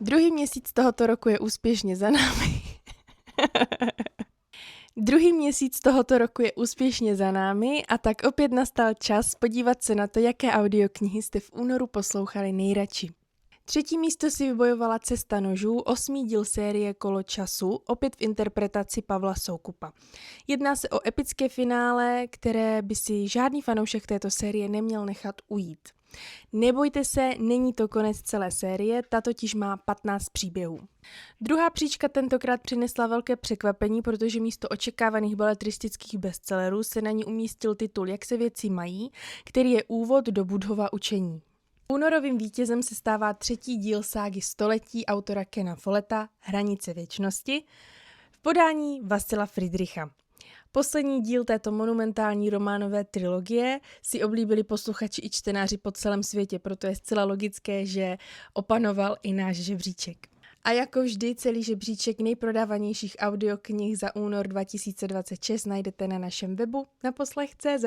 Druhý měsíc tohoto roku je úspěšně za námi. Druhý měsíc tohoto roku je úspěšně za námi a tak opět nastal čas podívat se na to, jaké audioknihy jste v únoru poslouchali nejradši. Třetí místo si vybojovala Cesta nožů, 8. díl série Kolo času, opět v interpretaci Pavla Soukupa. Jedná se o epické finále, které by si žádný fanoušek této série neměl nechat ujít. Nebojte se, není to konec celé série, ta totiž má 15 příběhů. Druhá příčka tentokrát přinesla velké překvapení, protože místo očekávaných beletristických bestsellerů se na ní umístil titul Jak se věci mají, který je úvod do Buddhova učení. Únorovým vítězem se stává třetí díl ságy století autora Kena Folletta Hranice věčnosti v podání Vasila Friedricha. Poslední díl této monumentální románové trilogie si oblíbili posluchači i čtenáři po celém světě, proto je zcela logické, že opanoval i náš žebříček. A jako vždy celý žebříček nejprodávanějších audioknih za únor 2026 najdete na našem webu naposlech.cz.